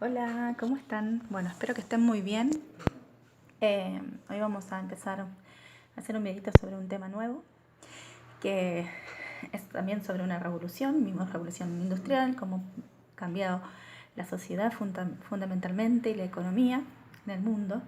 Hola, ¿cómo están? Bueno, espero que estén muy bien. Hoy vamos a empezar a hacer un videito sobre un tema nuevo, que es también sobre una revolución, misma revolución industrial, cómo ha cambiado la sociedad fundamentalmente y la economía en el mundo.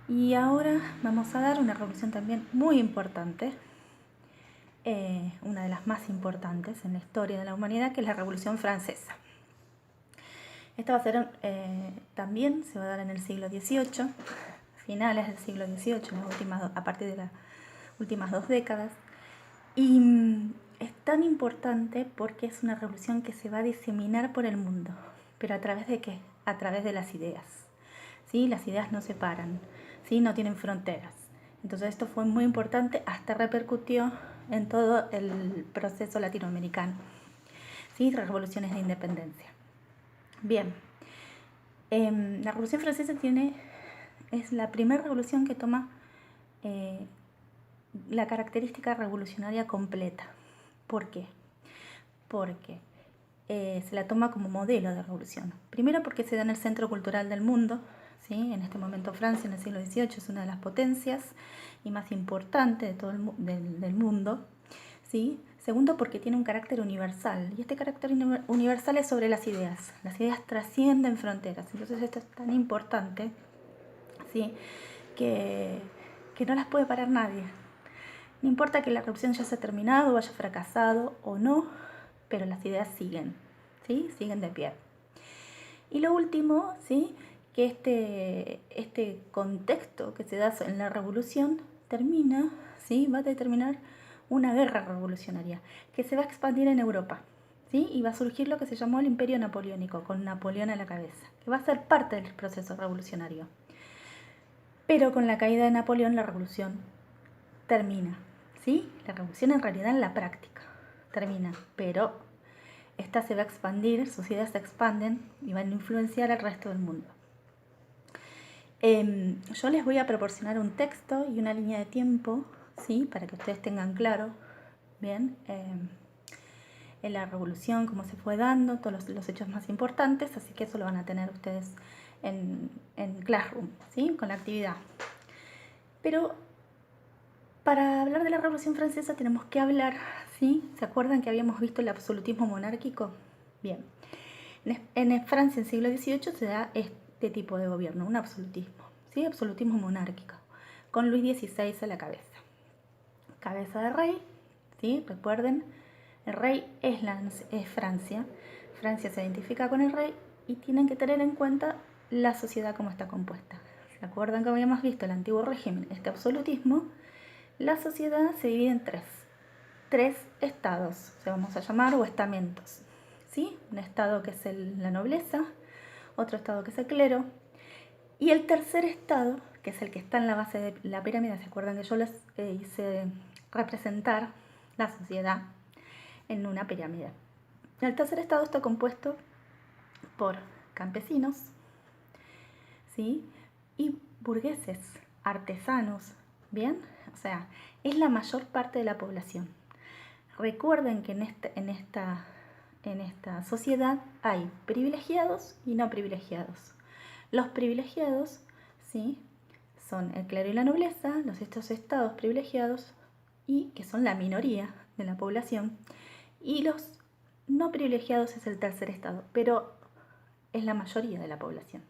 Y ahora vamos a dar una revolución también muy importante, una de las más importantes en la historia de la humanidad, que es la Revolución Francesa. Esta va a ser, también se va a dar en el siglo XVIII, finales del siglo XVIII, a partir de las últimas 2 décadas. Y es tan importante porque es una revolución que se va a diseminar por el mundo. ¿Pero a través de qué? A través de las ideas. ¿Sí? Las ideas no separan, ¿sí? No tienen fronteras. Entonces esto fue muy importante, hasta repercutió en todo el proceso latinoamericano, ¿sí? Revoluciones de independencia. Bien, la Revolución Francesa es la primera revolución que toma la característica revolucionaria completa. ¿Por qué? Porque se la toma como modelo de revolución. Primero porque se da en el centro cultural del mundo, ¿sí? En este momento Francia en el siglo XVIII es una de las potencias y más importantes de todo del mundo, ¿sí? Segundo porque tiene un carácter universal, y este carácter universal es sobre las ideas. Las ideas trascienden fronteras, entonces esto es tan importante, ¿sí? que no las puede parar nadie. No importa que la revolución ya se ha terminado, haya fracasado o no, pero las ideas siguen, ¿sí? Siguen de pie. Y lo último, ¿sí? Que este contexto que se da en la revolución termina, ¿sí? Va a determinar una guerra revolucionaria que se va a expandir en Europa, ¿sí? Y va a surgir lo que se llamó el Imperio Napoleónico, con Napoleón a la cabeza, que va a ser parte del proceso revolucionario. Pero con la caída de Napoleón la revolución termina, ¿sí? La revolución en realidad en la práctica termina, pero esta se va a expandir, sus ideas se expanden y van a influenciar al resto del mundo. Yo les voy a proporcionar un texto y una línea de tiempo, ¿sí? Para que ustedes tengan claro, bien, en la revolución, cómo se fue dando, todos los hechos más importantes, así que eso lo van a tener ustedes en Classroom, ¿sí? Con la actividad. Pero para hablar de la Revolución Francesa tenemos que hablar, ¿sí? ¿Se acuerdan que habíamos visto el absolutismo monárquico? Bien, en Francia en el siglo XVIII se da este tipo de gobierno, un absolutismo, ¿sí? Absolutismo monárquico, con Luis XVI a la cabeza. Cabeza de rey, ¿sí? Recuerden, el rey es Francia, Francia se identifica con el rey y tienen que tener en cuenta la sociedad como está compuesta. ¿Se acuerdan que habíamos visto el antiguo régimen, este absolutismo? La sociedad se divide en tres estados, se vamos a llamar, o estamentos, ¿sí? Un estado que es la nobleza, otro estado que es el clero, y el tercer estado, que es el que está en la base de la pirámide. ¿Se acuerdan que yo les hice representar la sociedad en una pirámide? El tercer estado está compuesto por campesinos, ¿sí? Y burgueses, artesanos, ¿bien? O sea, es la mayor parte de la población. Recuerden que en esta sociedad hay privilegiados y no privilegiados. Los privilegiados, ¿sí? Son el clero y la nobleza, estos estados privilegiados, y que son la minoría de la población, y los no privilegiados es el tercer estado, pero es la mayoría de la población.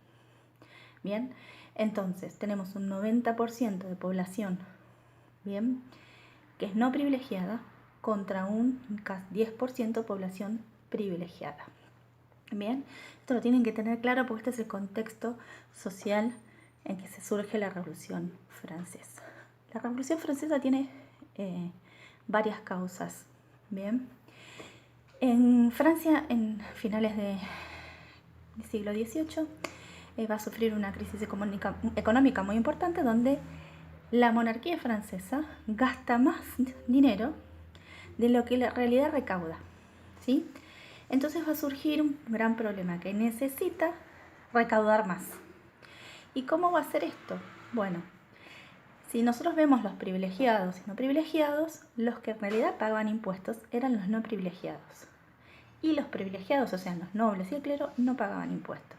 Bien, entonces tenemos un 90% de población, bien, que es no privilegiada, contra un 10% población privilegiada. Bien, esto lo tienen que tener claro porque este es el contexto social en que se surge la Revolución Francesa. La Revolución Francesa tiene varias causas. Bien, en Francia, en finales del siglo XVIII, va a sufrir una crisis económica muy importante, donde la monarquía francesa gasta más dinero de lo que la realidad recauda, ¿sí? Entonces va a surgir un gran problema, que necesita recaudar más. ¿Y cómo va a ser esto? Bueno, si nosotros vemos los privilegiados y no privilegiados, los que en realidad pagaban impuestos eran los no privilegiados. y los privilegiados, o sea, los nobles y el clero, no pagaban impuestos.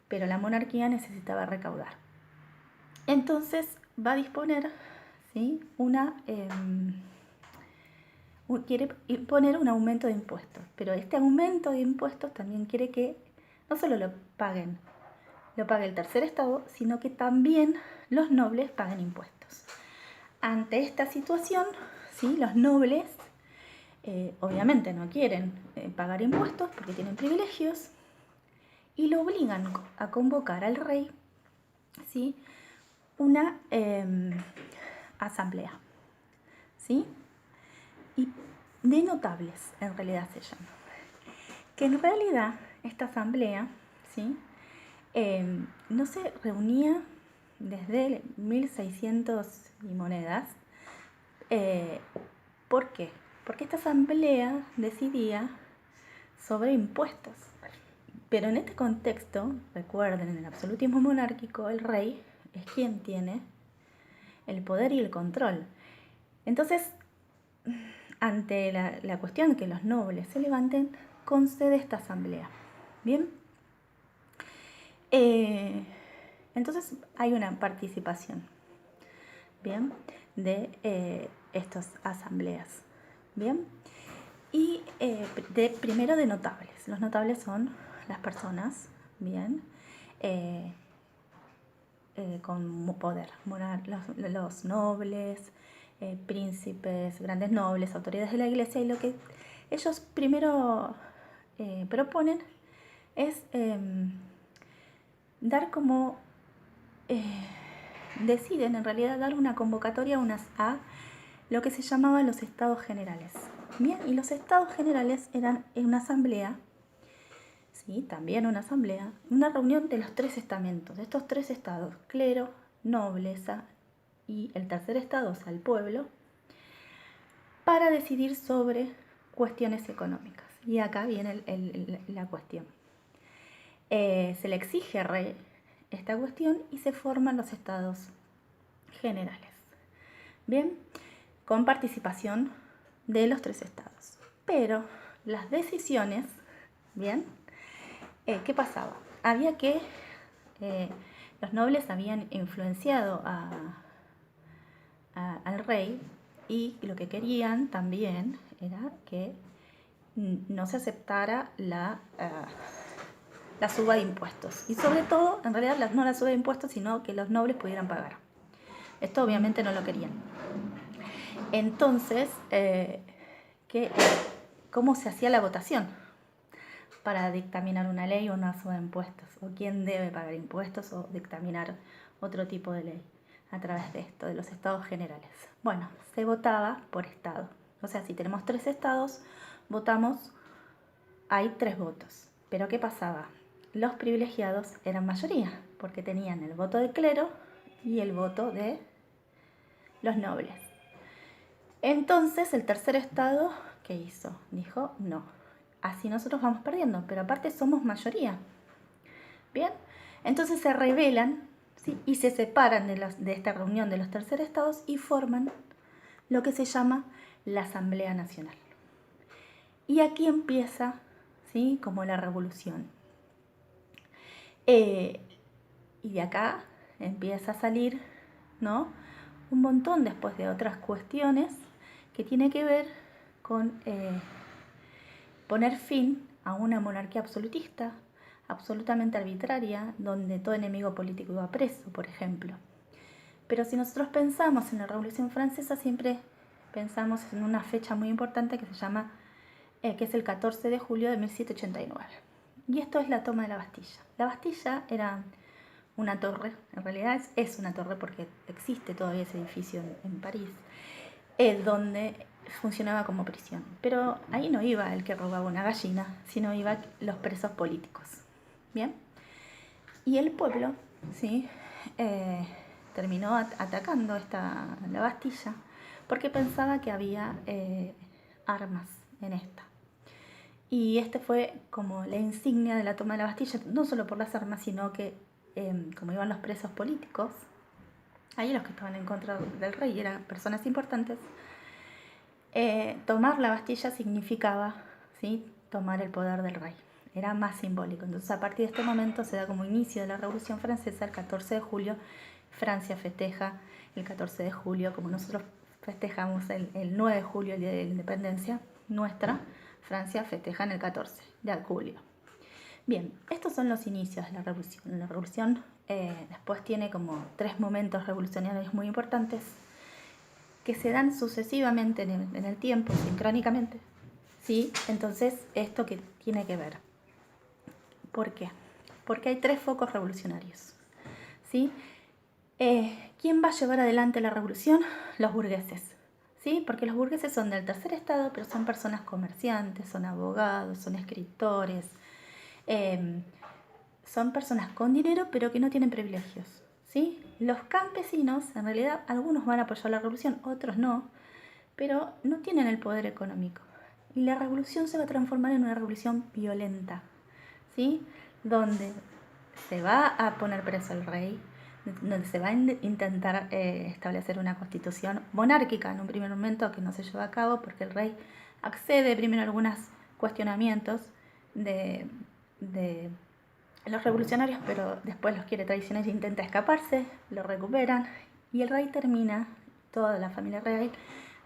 Pero la monarquía necesitaba recaudar. Entonces va a disponer, ¿sí?, quiere imponer un aumento de impuestos, pero este aumento de impuestos también quiere que no solo lo pague el tercer estado, sino que también los nobles paguen impuestos. Ante esta situación, ¿sí?, los nobles obviamente no quieren pagar impuestos porque tienen privilegios y lo obligan a convocar al rey, ¿sí?, una asamblea, ¿sí?, y de notables, en realidad se llama. Que en realidad esta asamblea, ¿sí?, no se reunía desde 1600 y monedas. ¿Por qué? Porque esta asamblea decidía sobre impuestos. Pero en este contexto, recuerden, en el absolutismo monárquico, el rey es quien tiene el poder y el control. Entonces, ante la cuestión de que los nobles se levanten, concede esta asamblea. ¿Bien? Entonces hay una participación, ¿bien?, de estas asambleas, ¿bien? Y primero de notables. Los notables son las personas, ¿bien?, con poder, los nobles, príncipes, grandes nobles, autoridades de la iglesia, y lo que ellos primero proponen es dar como, deciden en realidad dar una convocatoria a lo que se llamaba los estados generales. Bien, y los estados generales eran una asamblea, sí, también una asamblea, una reunión de los tres estamentos, de estos tres estados, clero, nobleza y el tercer estado, o sea, el pueblo, para decidir sobre cuestiones económicas. Y acá viene la cuestión. Se le exige al rey esta cuestión y se forman los estados generales. Bien, con participación de los tres estados. Pero las decisiones, bien, ¿qué pasaba? Había que, los nobles habían influenciado al rey, y lo que querían también era que no se aceptara la suba de impuestos. Y sobre todo, en realidad, no la suba de impuestos, sino que los nobles pudieran pagar. Esto obviamente no lo querían. Entonces, ¿cómo se hacía la votación para dictaminar una ley o una suba de impuestos? ¿O quién debe pagar impuestos o dictaminar otro tipo de ley a través de esto, de los estados generales? Bueno, se votaba por estado. O sea, si tenemos 3 estados, votamos, hay 3 votos. Pero ¿qué pasaba? Los privilegiados eran mayoría, porque tenían el voto del clero y el voto de los nobles. Entonces el tercer estado, ¿qué hizo? Dijo, no, así nosotros vamos perdiendo, pero aparte somos mayoría. Bien, entonces se rebelan, ¿sí?, y se separan de esta reunión de los tercer estados y forman lo que se llama la Asamblea Nacional. Y aquí empieza, ¿sí?, como la revolución. Y de acá empieza a salir, ¿no?, un montón después de otras cuestiones que tiene que ver con poner fin a una monarquía absolutista, absolutamente arbitraria, donde todo enemigo político iba preso, por ejemplo. Pero si nosotros pensamos en la Revolución Francesa, siempre pensamos en una fecha muy importante que se llama, que es el 14 de julio de 1789. Y esto es la toma de la Bastilla. La Bastilla era una torre, en realidad es una torre porque existe todavía ese edificio en París, donde funcionaba como prisión. Pero ahí no iba el que robaba una gallina, sino iba los presos políticos. ¿Bien? Y el pueblo, ¿sí?, terminó atacando la Bastilla porque pensaba que había armas en esta. Y este fue como la insignia de la toma de la Bastilla, no solo por las armas, sino que como iban los presos políticos, ahí los que estaban en contra del rey eran personas importantes, tomar la Bastilla significaba, ¿sí?, tomar el poder del rey. Era más simbólico. Entonces, a partir de este momento se da como inicio de la Revolución Francesa. El 14 de julio, Francia festeja el 14 de julio, como nosotros festejamos el 9 de julio, el Día de la Independencia nuestra, Francia festeja en el 14 de julio. Bien, estos son los inicios de la Revolución. La Revolución después tiene como 3 momentos revolucionarios muy importantes que se dan sucesivamente en el tiempo, sincrónicamente. ¿Sí? Entonces, ¿esto qué tiene que ver? ¿Por qué? Porque hay 3 focos revolucionarios. ¿Sí? ¿Quién va a llevar adelante la revolución? Los burgueses. ¿Sí? Porque los burgueses son del tercer estado, pero son personas comerciantes, son abogados, son escritores, son personas con dinero, pero que no tienen privilegios. ¿Sí? Los campesinos, en realidad, algunos van a apoyar la revolución, otros no, pero no tienen el poder económico. Y la revolución se va a transformar en una revolución violenta, ¿sí? Donde se va a poner preso al rey, donde se va a intentar establecer una constitución monárquica en un primer momento, que no se lleva a cabo porque el rey accede primero a algunos cuestionamientos de los revolucionarios, pero después los quiere traicionar e intenta escaparse, lo recuperan y el rey termina, toda la familia real,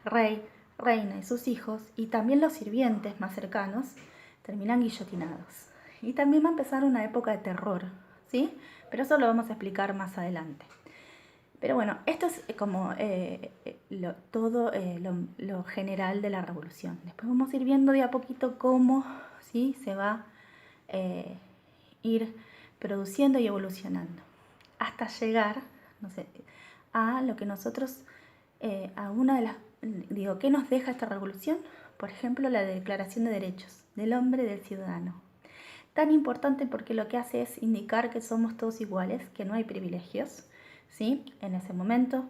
rey, reina y sus hijos, y también los sirvientes más cercanos, terminan guillotinados. Y también va a empezar una época de terror, ¿sí? Pero eso lo vamos a explicar más adelante. Pero bueno, esto es como lo general de la revolución. Después vamos a ir viendo de a poquito cómo, ¿sí?, se va ir produciendo y evolucionando hasta llegar, no sé, a lo que nosotros, a una de las, digo, ¿qué nos deja esta revolución? Por ejemplo, la Declaración de Derechos del Hombre y del Ciudadano. Tan importante porque lo que hace es indicar que somos todos iguales, que no hay privilegios, ¿sí? En ese momento,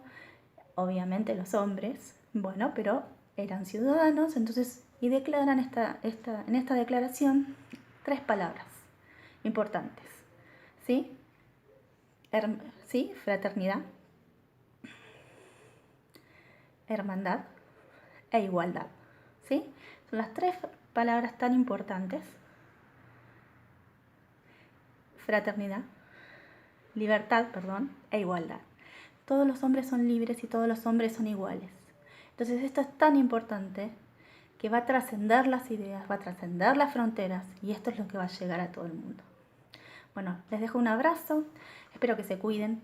obviamente los hombres, bueno, pero eran ciudadanos, entonces, y declaran en esta declaración 3 palabras importantes, ¿sí? ¿Sí? Fraternidad, hermandad e igualdad, ¿sí? Son las 3 palabras tan importantes. Fraternidad, libertad, e igualdad. Todos los hombres son libres y todos los hombres son iguales. Entonces esto es tan importante que va a trascender las ideas, va a trascender las fronteras y esto es lo que va a llegar a todo el mundo. Bueno, les dejo un abrazo, espero que se cuiden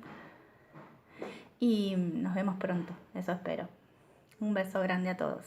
y nos vemos pronto, eso espero. Un beso grande a todos.